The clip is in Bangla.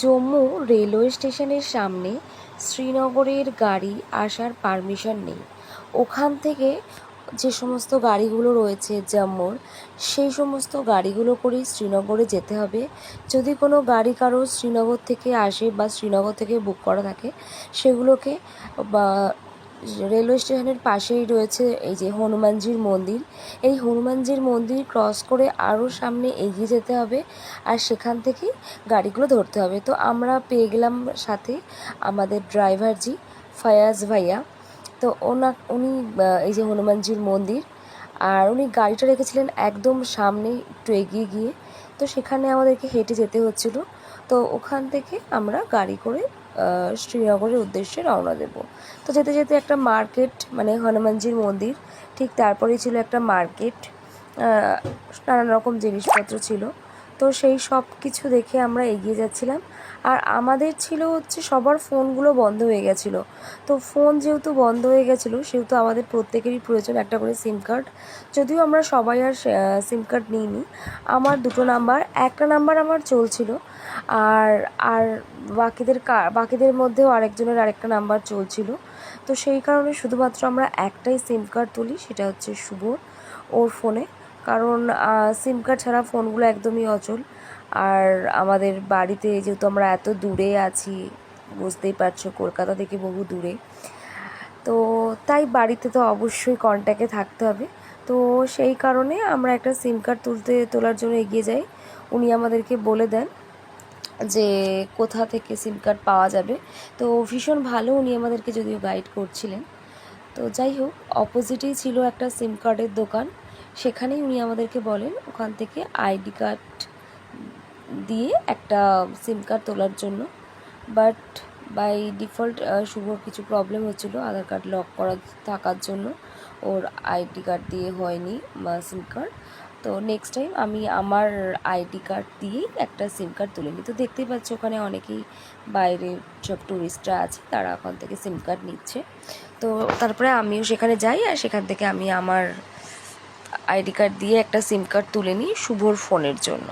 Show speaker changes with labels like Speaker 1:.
Speaker 1: জম্মু রেলওয়ে স্টেশনের সামনে শ্রীনগরের গাড়ি আসার পারমিশন নেই। ওখান থেকে যে সমস্ত গাড়িগুলো রয়েছে জম্মুর, সেই সমস্ত গাড়িগুলো করেই শ্রীনগরে যেতে হবে। যদি কোনো গাড়ি কারো শ্রীনগর থেকে আসে বা শ্রীনগর থেকে বুক করা থাকে, সেগুলোকে বা রেলওয়ে স্টেশনের পাশেই রয়েছে এই যে হনুমানজির মন্দির। এই হনুমানজির মন্দির ক্রস করে আরও সামনে এগিয়ে যেতে হবে, আর সেখান থেকেই গাড়িগুলো ধরতে হবে। তো আমরা পেয়ে গেলাম সাথে আমাদের ড্রাইভারজি ফয়াজ ভাইয়া। তো উনি এই যে হনুমানজির মন্দির, আর উনি গাড়িটা রেখেছিলেন একদম সামনে একটু এগিয়ে গিয়ে। তো সেখানে আমাদেরকে হেঁটে যেতে হচ্ছিল। তো ওখান থেকে আমরা গাড়ি করে শ্রীনগরের উদ্দেশ্যে রওনা দেব। তো যেতে যেতে একটা মার্কেট, মানে হনুমানজির মন্দির ঠিক তারপরেই ছিল একটা মার্কেট, নানান রকম জিনিসপত্র ছিল। তো সেই সব কিছু দেখে আমরা এগিয়ে যাচ্ছিলাম। আর আমাদের ছিল হচ্ছে সবার ফোনগুলো বন্ধ হয়ে গেছিলো। তো ফোন যেহেতু বন্ধ হয়ে গেছিলো, সেহেতু আমাদের প্রত্যেকেরই প্রয়োজন একটা করে সিম কার্ড। যদিও আমরা সবাই আর সিম কার্ড নিইনি, আমার দুটো নাম্বার, একটা নাম্বার আমার চলছিল, আর আর বাকিদের মধ্যেও আরেকজনের আরেকটা নাম্বার চলছিল। তো সেই কারণে শুধুমাত্র আমরা একটাই সিম কার্ড তুলি, সেটা হচ্ছে শুভর, ওর ফোনে। কারণ সিম কার্ড ছাড়া ফোনগুলো একদমই অচল। আর আমাদের বাড়িতে যেহেতু আমরা এত দূরে আছি, বুঝতেই পারছো কলকাতা থেকে বহু দূরে, তো তাই বাড়িতে তো অবশ্যই কন্ট্যাক্টে থাকতে হবে। তো সেই কারণে আমরা একটা সিম কার্ড তোলার জন্য এগিয়ে যাই। উনি আমাদেরকে বলে দেন যে কোথা থেকে সিম কার্ড পাওয়া যাবে। তো ভীষণ ভালো উনি আমাদেরকে যদিও গাইড করছিলেন। তো যাই হোক, অপোজিটেই ছিল একটা সিম কার্ডের দোকান। সেখানেই উনি আমাদেরকে বলেন ওখান থেকে আইডি কার্ড দিয়ে একটা সিম কার্ড তোলার জন্য। বাট বাই ডিফল্ট শুভর কিছু প্রবলেম হচ্ছিলো আধার কার্ড লক করা থাকার জন্য, ওর আইডি কার্ড দিয়ে হয়নি বা সিম কার্ড। তো নেক্সট টাইম আমি আমার আইডি কার্ড দিয়েই একটা সিম কার্ড তুলে নিই। তো দেখতেই পাচ্ছ ওখানে অনেকেই বাইরের সব টুরিস্টরা আছে, তারা ওখান থেকে সিম কার্ড নিচ্ছে। তো তারপরে আমিও সেখানে যাই, আর সেখান থেকে আমি আমার আইডি কার্ড দিয়ে একটা সিম কার্ড তুলে নিই শুভর ফোনের জন্য।